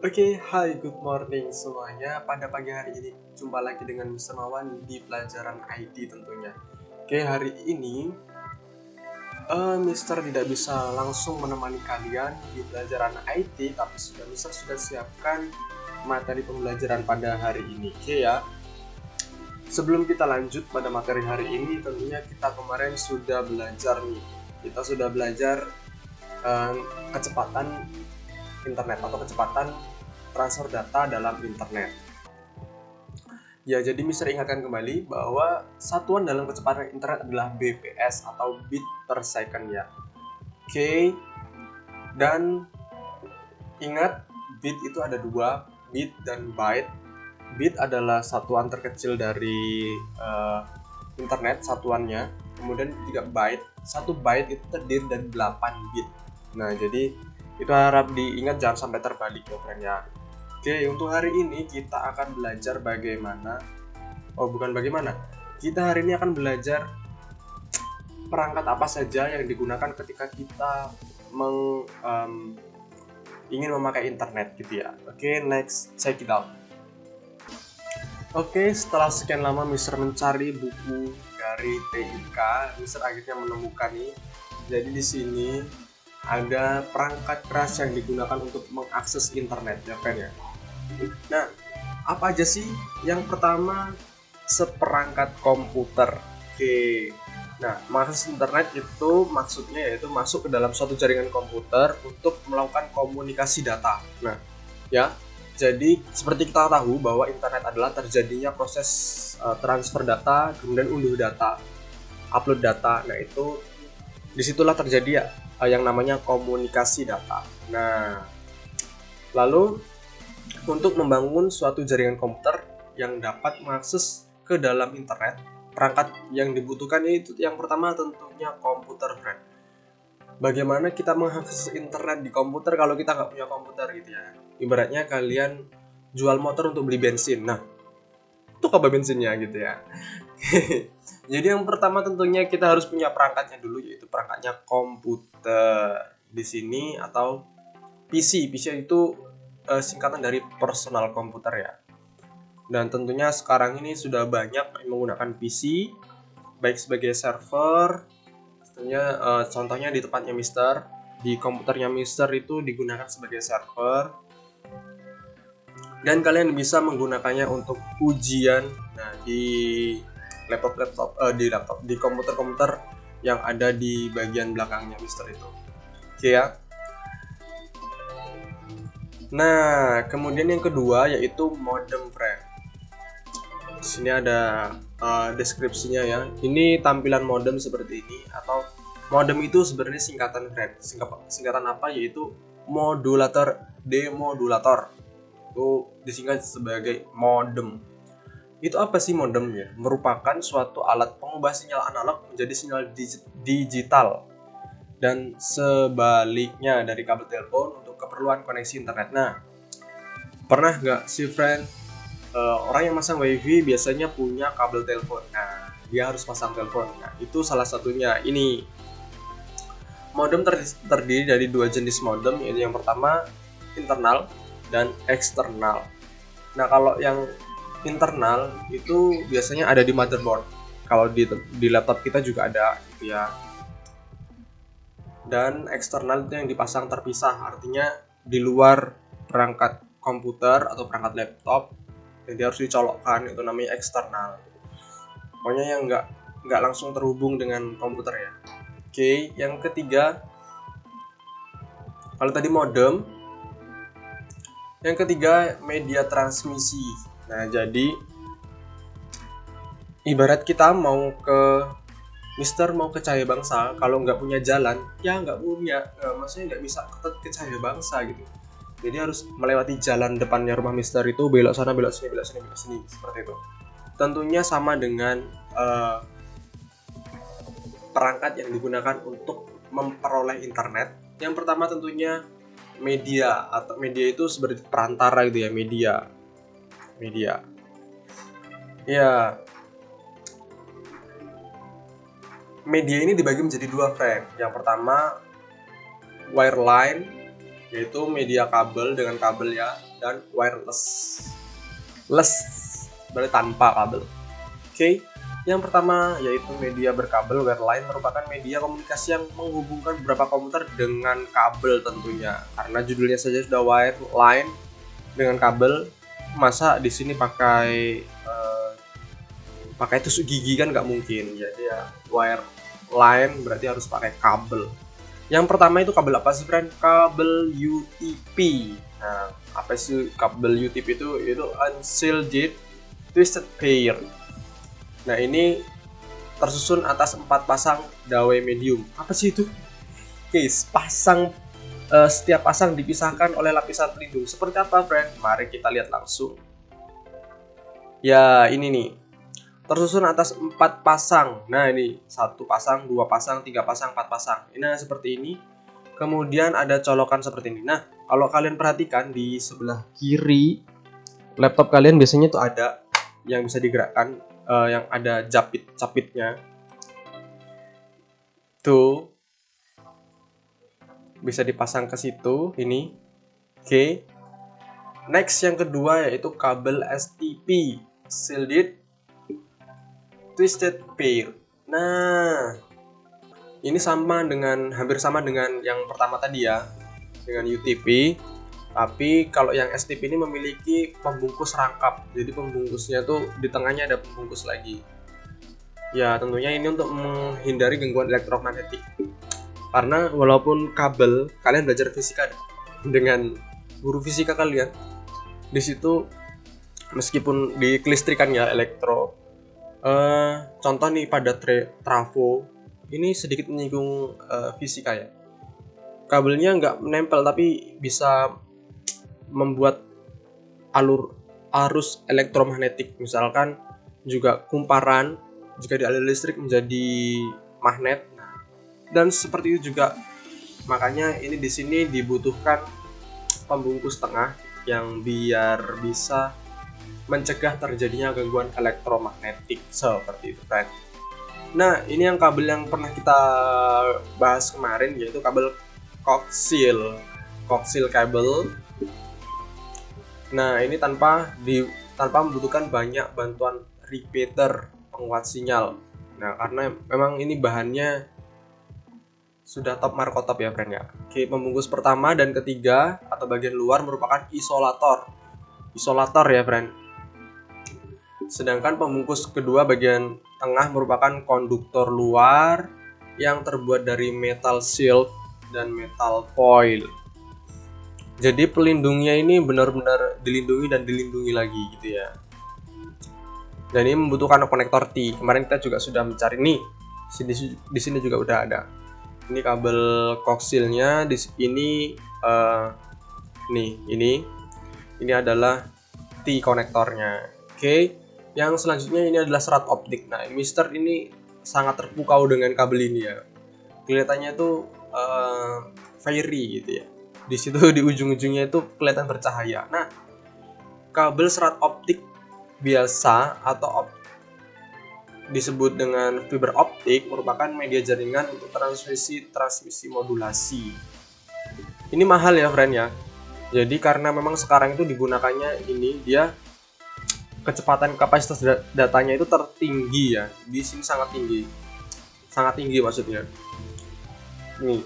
Oke, hai, good morning semuanya. Pada pagi hari ini jumpa lagi dengan Mr. Mawan di pelajaran IT tentunya. Oke, hari ini Mister tidak bisa langsung menemani kalian di pelajaran IT, tapi Mister sudah siapkan materi pembelajaran pada hari ini. Oke ya. Sebelum kita lanjut pada materi hari ini, tentunya kita kemarin sudah belajar nih. Kita sudah belajar kecepatan internet atau kecepatan transfer data dalam internet. Ya, jadi Mister ingatkan kembali bahwa satuan dalam kecepatan internet adalah bps atau bit per second ya. Oke. Dan ingat, bit itu ada dua, bit dan byte. Bit adalah satuan terkecil dari internet, satuannya. Kemudian juga byte. Satu byte itu terdiri dari 8 bit. Nah, jadi itu harap diingat, jangan sampai terbalik ya, friend ya. Oke, untuk hari ini kita akan belajar kita hari ini akan belajar perangkat apa saja yang digunakan ketika kita ingin memakai internet gitu ya. Oke, next, check it out. Oke, setelah sekian lama Mister mencari buku dari TIK, Mister akhirnya menemukan nih. Jadi di sini ada perangkat keras yang digunakan untuk mengakses internet ya, friend ya. Nah, apa aja sih? Yang pertama, seperangkat komputer. Oke. Nah, mengakses internet itu maksudnya yaitu masuk ke dalam suatu jaringan komputer untuk melakukan komunikasi data. Nah, ya. Jadi, seperti kita tahu bahwa internet adalah terjadinya proses transfer data, kemudian unduh data, upload data. Nah, itu disitulah terjadi ya yang namanya komunikasi data. Nah, lalu untuk membangun suatu jaringan komputer yang dapat mengakses ke dalam internet, perangkat yang dibutuhkan itu yang pertama tentunya komputer, friend. Bagaimana kita mengakses internet di komputer kalau kita nggak punya komputer gitu ya? Ibaratnya kalian jual motor untuk beli bensin. Nah, itu apa bensinnya gitu ya? Jadi yang pertama tentunya kita harus punya perangkatnya dulu, yaitu perangkatnya komputer. Di sini atau PC. PC itu singkatan dari personal komputer ya. Dan tentunya sekarang ini sudah banyak yang menggunakan PC, baik sebagai server. Tentunya contohnya di tempatnya Mister, di komputernya Mister itu digunakan sebagai server. Dan kalian bisa menggunakannya untuk ujian. Nah, di di komputer-komputer yang ada di bagian belakangnya Mister itu. Oke ya. Nah, kemudian yang kedua yaitu modem, friend. Di sini ada deskripsinya ya. Ini tampilan modem seperti ini, atau modem itu sebenarnya singkatan, friend. Singkatan apa? Yaitu modulator, demodulator. Itu disingkat sebagai modem. Itu apa sih modem ya? Merupakan suatu alat pengubah sinyal analog menjadi sinyal digital. Dan sebaliknya dari kabel telepon untuk keperluan koneksi internet. Nah, pernah nggak sih, friend, orang yang masang wifi biasanya punya kabel telepon. Nah, dia harus pasang telepon. Nah, itu salah satunya. Ini modem terdiri dari dua jenis modem, yaitu yang pertama internal dan eksternal. Nah, kalau yang internal itu biasanya ada di motherboard. Kalau di laptop kita juga ada gitu ya. Dan eksternal itu yang dipasang terpisah, artinya di luar perangkat komputer atau perangkat laptop, jadi harus dicolokkan, itu namanya eksternal. Pokoknya yang nggak langsung terhubung dengan komputer ya. Oke, yang ketiga, kalau tadi modem, yang ketiga media transmisi. Nah, jadi ibarat kita mau ke Mister mau ke Cahaya Bangsa, kalau nggak punya jalan, ya maksudnya nggak bisa ke Cahaya Bangsa gitu. Jadi harus melewati jalan depannya rumah Mister itu, belok sana, belok sini, belok sini, belok sini, seperti itu. Tentunya sama dengan perangkat yang digunakan untuk memperoleh internet. Yang pertama tentunya media, atau media itu seperti perantara gitu ya, media. Ya, media ini dibagi menjadi dua, friend. Yang pertama wireline, yaitu media kabel dengan kabel ya. dan wireless. Less berarti tanpa kabel. Oke. Yang pertama yaitu media berkabel. Wireline merupakan media komunikasi yang menghubungkan beberapa komputer dengan kabel tentunya. Karena judulnya saja sudah wireline dengan kabel, masa di sini pakai tusuk gigi kan nggak mungkin. Jadi ya wireline berarti harus pakai kabel. Yang pertama itu kabel apa sih, friend? Kabel UTP. Nah, apa sih kabel UTP itu? Itu unshielded twisted pair. Nah, ini tersusun atas 4 pasang dawai medium. Apa sih itu? Oke, setiap pasang dipisahkan oleh lapisan pelindung. Seperti apa, friend? Mari kita lihat langsung. Ya, ini nih. Tersusun atas 4 pasang. Nah, ini 1 pasang, 2 pasang, 3 pasang, 4 pasang. Ini seperti ini. Kemudian ada colokan seperti ini. Nah, kalau kalian perhatikan di sebelah kiri laptop kalian biasanya tuh ada yang bisa digerakkan, yang ada capitnya. Tuh. Bisa dipasang ke situ ini. Oke. Next yang kedua yaitu kabel STP, shielded twisted pair. Nah, ini hampir sama dengan yang pertama tadi ya, dengan UTP. Tapi kalau yang STP ini memiliki pembungkus rangkap. Jadi pembungkusnya tuh di tengahnya ada pembungkus lagi. Ya, tentunya ini untuk menghindari gangguan elektromagnetik. Karena walaupun kabel, kalian belajar fisika dengan guru fisika kalian, di situ meskipun di kelistrikan ya elektro, contoh nih pada trafo ini sedikit menyinggung fisika ya. Kabelnya nggak menempel tapi bisa membuat arus elektromagnetik. Misalkan juga kumparan jika dialiri listrik menjadi magnet. Dan seperti itu juga. Makanya ini di sini dibutuhkan pembungkus tengah yang biar bisa mencegah terjadinya gangguan elektromagnetik seperti itu, friend. Nah, ini yang kabel yang pernah kita bahas kemarin yaitu kabel coaxial cable. Nah, ini tanpa membutuhkan banyak bantuan repeater penguat sinyal. Nah, karena memang ini bahannya sudah top markotop ya, friend ya. Oke, pembungkus pertama dan ketiga atau bagian luar merupakan isolator ya, friend. Sedangkan pembungkus kedua bagian tengah merupakan konduktor luar yang terbuat dari metal shield dan metal foil. Jadi pelindungnya ini benar-benar dilindungi lagi gitu ya. Dan ini membutuhkan konektor T. Kemarin kita juga sudah mencari nih. Di sini juga udah ada. Ini kabel coaxialnya di sini ini adalah T konektornya. Oke. Yang selanjutnya ini adalah serat optik. Nah, Mister ini sangat terpukau dengan kabel ini ya. Kelihatannya tuh fiery gitu ya. Di situ di ujung-ujungnya itu kelihatan bercahaya. Nah, kabel serat optik biasa atau disebut dengan fiber optik merupakan media jaringan untuk transmisi modulasi. Ini mahal ya, friend ya. Jadi karena memang sekarang itu digunakannya ini dia kecepatan kapasitas datanya itu tertinggi ya. Di sini sangat tinggi maksudnya. Nih,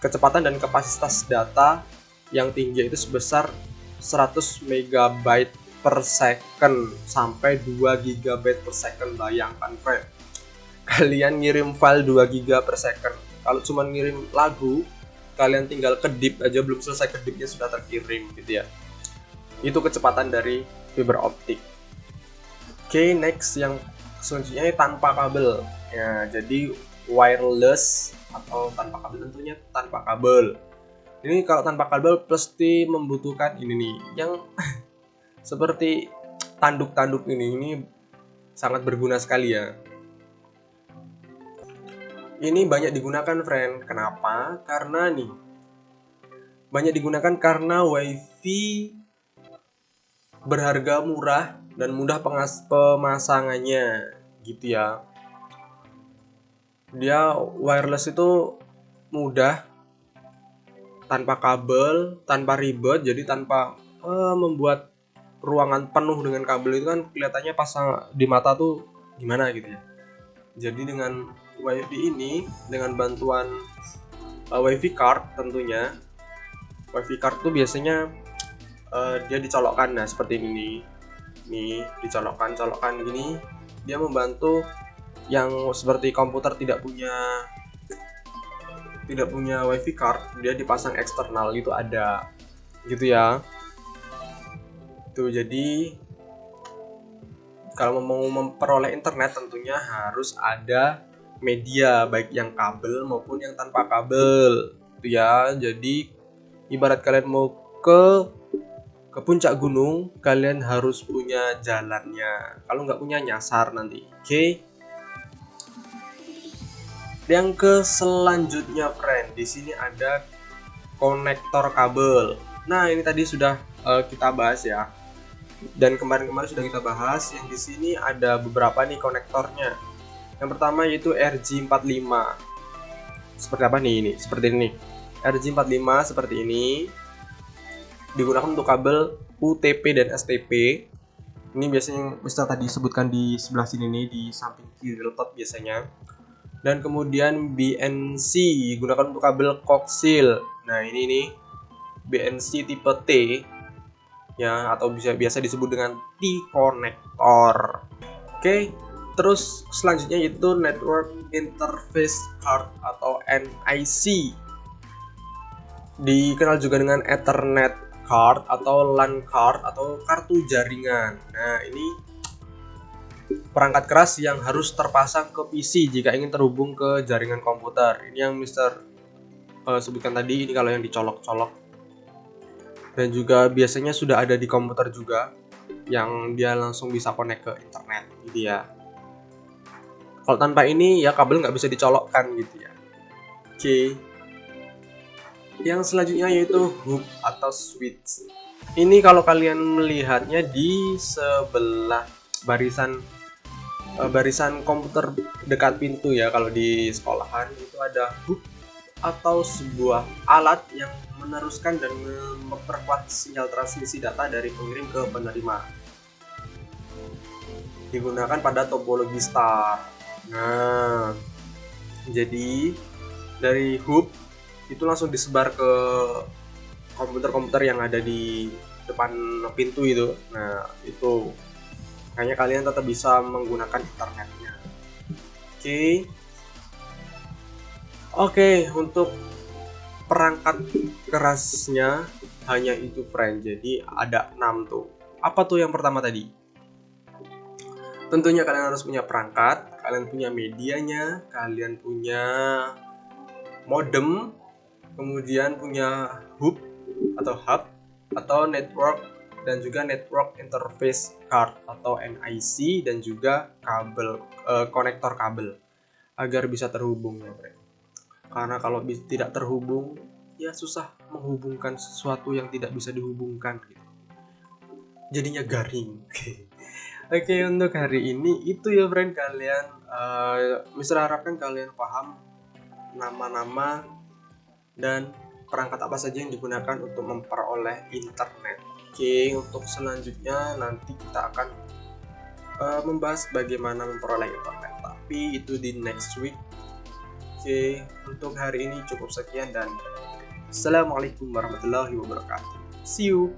kecepatan dan kapasitas data yang tinggi itu sebesar 100 MB per second sampai 2 GB per second. Bayangkan, friend. Kalian ngirim file 2 GB per second. Kalau cuma ngirim lagu, kalian tinggal kedip aja, belum selesai kedipnya sudah terkirim gitu ya. Itu kecepatan dari fiber optik. Oke, next yang selanjutnya ini tanpa kabel. Ya, jadi wireless atau tanpa kabel, tentunya tanpa kabel. Ini kalau tanpa kabel pasti membutuhkan ini nih yang seperti tanduk-tanduk ini sangat berguna sekali ya. Ini banyak digunakan, friend. Kenapa? Karena nih banyak digunakan karena WiFi berharga murah dan mudah pemasangannya gitu ya. Dia wireless itu mudah, tanpa kabel, tanpa ribet, jadi tanpa membuat ruangan penuh dengan kabel itu kan kelihatannya pasang di mata tuh gimana gitu ya. Jadi dengan WiFi ini, dengan bantuan WiFi card tentunya, WiFi card tuh biasanya dia dicolokkan, nah seperti ini nih, dicolokkan gini, dia membantu yang seperti komputer tidak punya WiFi card, dia dipasang eksternal itu ada gitu ya. Tuh, jadi kalau mau memperoleh internet tentunya harus ada media, baik yang kabel maupun yang tanpa kabel gitu ya. Jadi ibarat kalian mau ke puncak gunung, kalian harus punya jalannya. Kalau nggak punya, nyasar nanti. Oke. Yang ke selanjutnya, friend, di sini ada konektor kabel. Nah, ini tadi sudah kita bahas ya. Dan kemarin-kemarin sudah kita bahas. Yang di sini ada beberapa nih konektornya. Yang pertama yaitu RJ45. Seperti apa nih ini? Seperti ini. RJ45 seperti ini. Digunakan untuk kabel UTP dan STP. Ini biasanya bisa tadi sebutkan di sebelah sini nih, di samping kiri laptop biasanya. Dan kemudian BNC digunakan untuk kabel koksil. Nah, ini nih BNC tipe T ya, atau biasa disebut dengan T-konektor. Oke, terus selanjutnya yaitu Network Interface Card atau NIC. Dikenal juga dengan Ethernet card atau LAN card atau kartu jaringan. Nah, ini perangkat keras yang harus terpasang ke PC jika ingin terhubung ke jaringan komputer. Ini yang Mister sebutkan tadi, ini kalau yang dicolok-colok. Dan juga biasanya sudah ada di komputer juga yang dia langsung bisa connect ke internet gitu ya. Kalau tanpa ini ya kabel nggak bisa dicolokkan gitu ya. Oke. Yang selanjutnya yaitu hub atau switch. Ini kalau kalian melihatnya di sebelah barisan komputer dekat pintu ya, kalau di sekolahan itu ada hub atau sebuah alat yang meneruskan dan memperkuat sinyal transmisi data dari pengirim ke penerima. Digunakan pada topologi star. Nah, jadi dari hub itu langsung disebar ke komputer-komputer yang ada di depan pintu itu. Nah, itu kayaknya kalian tetap bisa menggunakan internetnya. Oke, untuk perangkat kerasnya hanya itu, friend. Jadi ada 6 tuh. Apa tuh yang pertama tadi? Tentunya kalian harus punya perangkat, kalian punya medianya, kalian punya modem, kemudian punya hub atau network, dan juga network interface card atau NIC, dan juga kabel konektor kabel agar bisa terhubung ya, friend. Karena kalau tidak terhubung, ya susah menghubungkan sesuatu yang tidak bisa dihubungkan gitu. Jadinya garing. Oke, untuk hari ini itu ya, friend. Kalian Mister harapkan kalian paham nama-nama dan perangkat apa saja yang digunakan untuk memperoleh internet. Oke, untuk selanjutnya nanti kita akan membahas bagaimana memperoleh internet, tapi itu di next week. Oke, untuk hari ini cukup sekian dan Assalamualaikum warahmatullahi wabarakatuh. See you.